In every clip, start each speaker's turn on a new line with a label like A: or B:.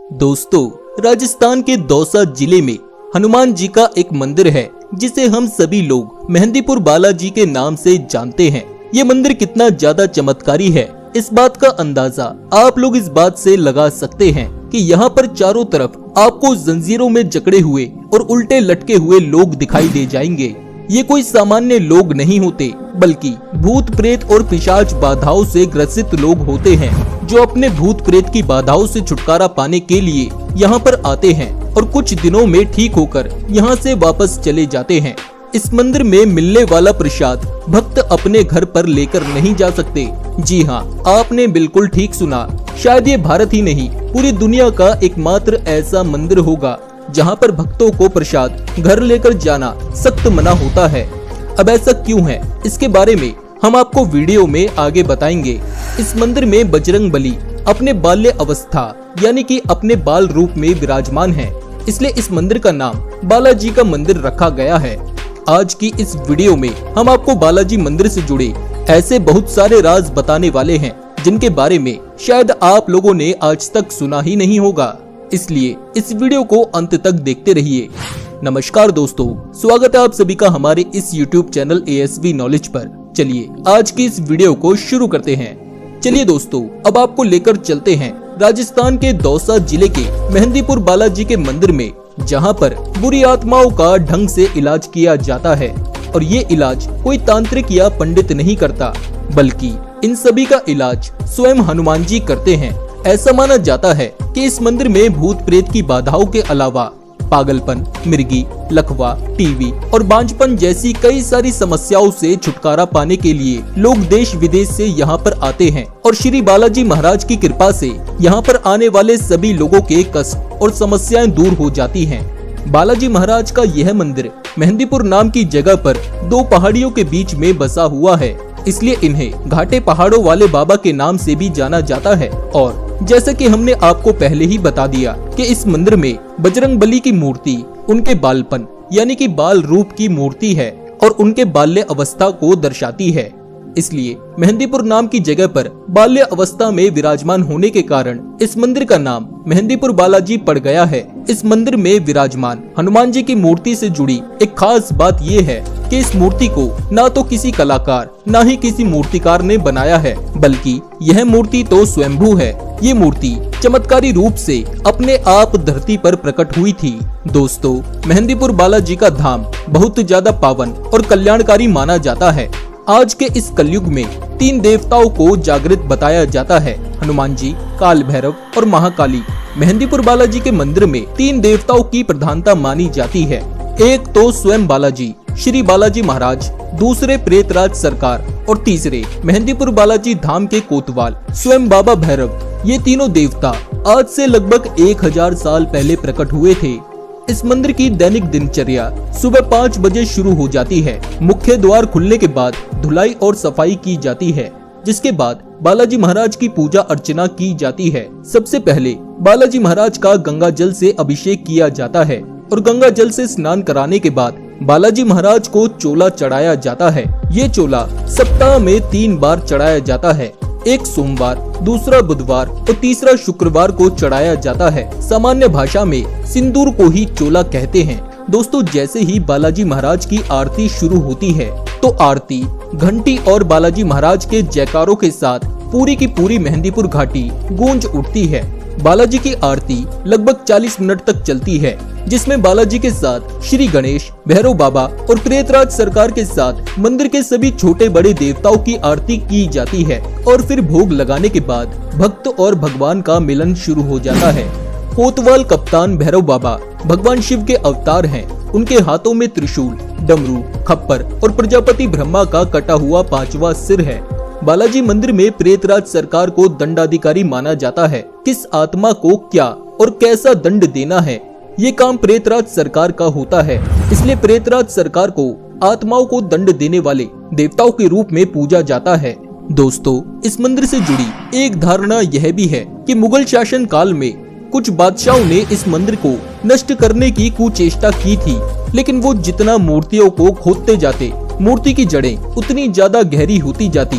A: दोस्तों, राजस्थान के दौसा जिले में हनुमान जी का एक मंदिर है जिसे हम सभी लोग मेहंदीपुर बालाजी के नाम से जानते हैं। ये मंदिर कितना ज्यादा चमत्कारी है, इस बात का अंदाजा आप लोग इस बात से लगा सकते हैं कि यहाँ पर चारों तरफ आपको जंजीरों में जकड़े हुए और उल्टे लटके हुए लोग दिखाई दे जाएंगे। ये कोई सामान्य लोग नहीं होते, बल्कि भूत प्रेत और पिशाच बाधाओं से ग्रसित लोग होते हैं, जो अपने भूत प्रेत की बाधाओं से छुटकारा पाने के लिए यहाँ पर आते हैं और कुछ दिनों में ठीक होकर यहाँ से वापस चले जाते हैं। इस मंदिर में मिलने वाला प्रसाद भक्त अपने घर पर लेकर नहीं जा सकते। जी हाँ, आपने बिल्कुल ठीक सुना। शायद ये भारत ही नहीं, पूरी दुनिया का एकमात्र ऐसा मंदिर होगा जहाँ पर भक्तों को प्रसाद घर लेकर जाना सख्त मना होता है। अब ऐसा क्यों है, इसके बारे में हम आपको वीडियो में आगे बताएंगे। इस मंदिर में बजरंग बली अपने बाल्य अवस्था यानी कि अपने बाल रूप में विराजमान है, इसलिए इस मंदिर का नाम बालाजी का मंदिर रखा गया है। आज की इस वीडियो में हम आपको बालाजी मंदिर से जुड़े ऐसे बहुत सारे राज बताने वाले हैं जिनके बारे में शायद आप लोगों ने आज तक सुना ही नहीं होगा, इसलिए इस वीडियो को अंत तक देखते रहिए। नमस्कार दोस्तों, स्वागत है आप सभी का हमारे इस YouTube चैनल ASV नॉलेज पर। चलिए आज की इस वीडियो को शुरू करते हैं। चलिए दोस्तों, अब आपको लेकर चलते हैं राजस्थान के दौसा जिले के मेहंदीपुर बालाजी के मंदिर में, जहां पर बुरी आत्माओं का ढंग से इलाज किया जाता है। और ये इलाज कोई तांत्रिक या पंडित नहीं करता, बल्कि इन सभी का इलाज स्वयं हनुमान जी करते हैं। ऐसा माना जाता है कि इस मंदिर में भूत प्रेत की बाधाओं के अलावा पागलपन, मिर्गी, लकवा, टीवी और बांझपन जैसी कई सारी समस्याओं से छुटकारा पाने के लिए लोग देश विदेश से यहाँ पर आते हैं और श्री बालाजी महाराज की कृपा से यहाँ पर आने वाले सभी लोगों के कष्ट और समस्याएं दूर हो जाती हैं। बालाजी महाराज का यह मंदिर मेहंदीपुर नाम की जगह पर दो पहाड़ियों के बीच में बसा हुआ है, इसलिए इन्हें घाटे पहाड़ों वाले बाबा के नाम से भी जाना जाता है। और जैसे कि हमने आपको पहले ही बता दिया कि इस मंदिर में बजरंग बली की मूर्ति उनके बालपन यानी कि बाल रूप की मूर्ति है और उनके बाल्य अवस्था को दर्शाती है, इसलिए मेहंदीपुर नाम की जगह पर बाल्य अवस्था में विराजमान होने के कारण इस मंदिर का नाम मेहंदीपुर बालाजी पड़ गया है। इस मंदिर में विराजमान हनुमान जी की मूर्ति से जुड़ी एक खास बात ये है कि इस मूर्ति को ना तो किसी कलाकार ना ही किसी मूर्तिकार ने बनाया है, बल्कि यह मूर्ति तो स्वयंभू है। ये मूर्ति चमत्कारी रूप से अपने आप धरती पर प्रकट हुई थी। दोस्तों, मेहंदीपुर बालाजी का धाम बहुत ज्यादा पावन और कल्याणकारी माना जाता है। आज के इस कलयुग में तीन देवताओं को जागृत बताया जाता है, हनुमान जी, काल भैरव और महाकाली। मेहंदीपुर बालाजी के मंदिर में तीन देवताओं की प्रधानता मानी जाती है। एक तो स्वयं बालाजी श्री बालाजी महाराज, दूसरे प्रेतराज सरकार और तीसरे मेहंदीपुर बालाजी धाम के कोतवाल स्वयं बाबा भैरव। ये तीनों देवता आज से लगभग 1000 साल पहले प्रकट हुए थे। इस मंदिर की दैनिक दिनचर्या सुबह 5 बजे शुरू हो जाती है। मुख्य द्वार खुलने के बाद धुलाई और सफाई की जाती है, जिसके बाद बालाजी महाराज की पूजा अर्चना की जाती है। सबसे पहले बालाजी महाराज का गंगा जल से अभिषेक किया जाता है और गंगा जल से स्नान कराने के बाद बालाजी महाराज को चोला चढ़ाया जाता है। ये चोला सप्ताह में 3 बार चढ़ाया जाता है, एक सोमवार, दूसरा बुधवार और तीसरा शुक्रवार को चढ़ाया जाता है। सामान्य भाषा में सिंदूर को ही चोला कहते हैं। दोस्तों, जैसे ही बालाजी महाराज की आरती शुरू होती है तो आरती, घंटी और बालाजी महाराज के जयकारों के साथ पूरी की पूरी मेहंदीपुर घाटी गूंज उठती है। बालाजी की आरती लगभग 40 मिनट तक चलती है, जिसमें बालाजी के साथ श्री गणेश, भैरव बाबा और प्रेतराज सरकार के साथ मंदिर के सभी छोटे बड़े देवताओं की आरती की जाती है और फिर भोग लगाने के बाद भक्त और भगवान का मिलन शुरू हो जाता है। कोतवाल कप्तान भैरव बाबा भगवान शिव के अवतार हैं। उनके हाथों में त्रिशूल, डमरू, खप्पर और प्रजापति ब्रह्मा का कटा हुआ 5वां सिर है। बालाजी मंदिर में प्रेतराज सरकार को दंडाधिकारी माना जाता है। किस आत्मा को क्या और कैसा दंड देना है, ये काम प्रेतराज सरकार का होता है, इसलिए प्रेतराज सरकार को आत्माओं को दंड देने वाले देवताओं के रूप में पूजा जाता है। दोस्तों, इस मंदिर से जुड़ी एक धारणा यह भी है कि मुगल शासन काल में कुछ बादशाहों ने इस मंदिर को नष्ट करने की कुचेष्टा की थी, लेकिन वो जितना मूर्तियों को खोदते जाते, मूर्ति की जड़ें उतनी ज्यादा गहरी होती जाती।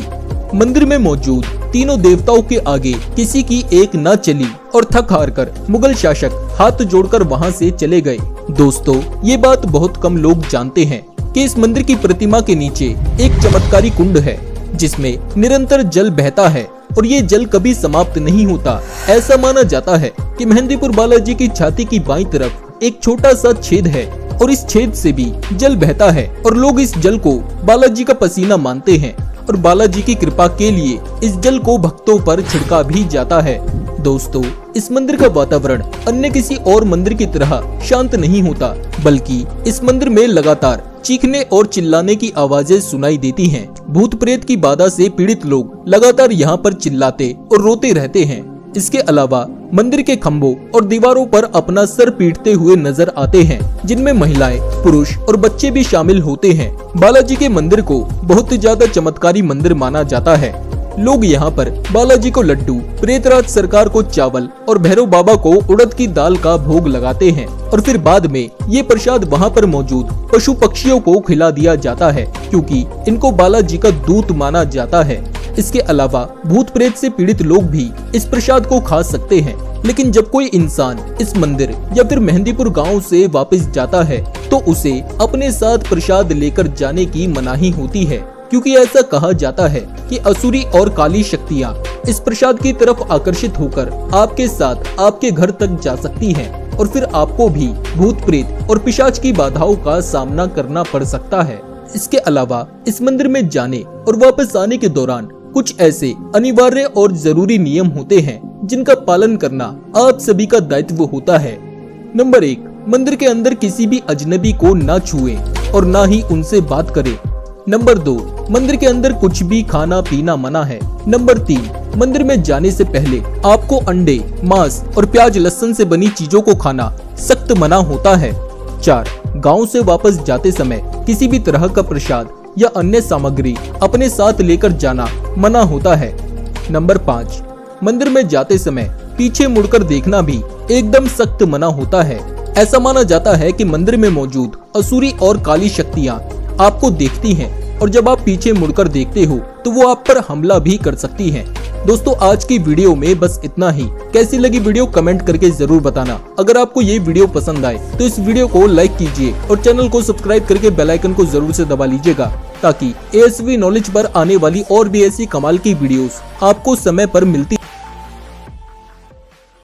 A: मंदिर में मौजूद तीनों देवताओं के आगे किसी की एक न चली और थक हार कर मुगल शासक हाथ जोड़कर वहां से चले गए। दोस्तों, ये बात बहुत कम लोग जानते हैं कि इस मंदिर की प्रतिमा के नीचे एक चमत्कारी कुंड है जिसमें निरंतर जल बहता है और ये जल कभी समाप्त नहीं होता। ऐसा माना जाता है कि मेहंदीपुर बालाजी की छाती की बाईं तरफ एक छोटा सा छेद है और इस छेद से भी जल बहता है और लोग इस जल को बालाजी का पसीना मानते हैं और बालाजी की कृपा के लिए इस जल को भक्तों पर छिड़का भी जाता है। दोस्तों, इस मंदिर का वातावरण अन्य किसी और मंदिर की तरह शांत नहीं होता, बल्कि इस मंदिर में लगातार चीखने और चिल्लाने की आवाजें सुनाई देती हैं। भूत प्रेत की बाधा से पीड़ित लोग लगातार यहाँ पर चिल्लाते और रोते रहते हैं। इसके अलावा मंदिर के खम्भों और दीवारों पर अपना सर पीटते हुए नजर आते हैं, जिनमें महिलाएं, पुरुष और बच्चे भी शामिल होते हैं। बालाजी के मंदिर को बहुत ज्यादा चमत्कारी मंदिर माना जाता है। लोग यहाँ पर बालाजी को लड्डू, प्रेतराज सरकार को चावल और भैरव बाबा को उड़द की दाल का भोग लगाते हैं और फिर बाद में ये प्रसाद वहाँ पर मौजूद पशु पक्षियों को खिला दिया जाता है, क्योंकि इनको बालाजी का दूत माना जाता है। इसके अलावा भूत प्रेत से पीड़ित लोग भी इस प्रसाद को खा सकते हैं, लेकिन जब कोई इंसान इस मंदिर या फिर मेहंदीपुर गांव से वापस जाता है तो उसे अपने साथ प्रसाद लेकर जाने की मनाही होती है, क्योंकि ऐसा कहा जाता है कि असुरी और काली शक्तियाँ इस प्रसाद की तरफ आकर्षित होकर आपके साथ आपके घर तक जा सकती हैं और फिर आपको भी भूत प्रेत और पिशाच की बाधाओं का सामना करना पड़ सकता है। इसके अलावा इस मंदिर में जाने और वापस आने के दौरान कुछ ऐसे अनिवार्य और जरूरी नियम होते हैं जिनका पालन करना आप सभी का दायित्व होता है। नंबर 1, मंदिर के अंदर किसी भी अजनबी को ना छुए और ना ही उनसे बात करें। नंबर 2, मंदिर के अंदर कुछ भी खाना पीना मना है। नंबर 3, मंदिर में जाने से पहले आपको अंडे, मांस और प्याज लहसुन से बनी चीजों को खाना सख्त मना होता है। 4, गांव से वापस जाते समय किसी भी तरह का प्रसाद या अन्य सामग्री अपने साथ लेकर जाना मना होता है। नंबर 5, मंदिर में जाते समय पीछे मुड़कर देखना भी एकदम सख्त मना होता है। ऐसा माना जाता है कि मंदिर में मौजूद असुरी और काली शक्तियाँ आपको देखती हैं और जब आप पीछे मुड़कर देखते हो तो वो आप पर हमला भी कर सकती हैं। दोस्तों, आज की वीडियो में बस इतना ही। कैसी लगी वीडियो कमेंट करके जरूर बताना। अगर आपको ये वीडियो पसंद आए तो इस वीडियो को लाइक कीजिए और चैनल को सब्सक्राइब करके बेल आइकन को जरूर से दबा लीजिएगा, ताकि ASV नॉलेज पर आने वाली और भी ऐसी कमाल की वीडियोस आपको समय पर मिलती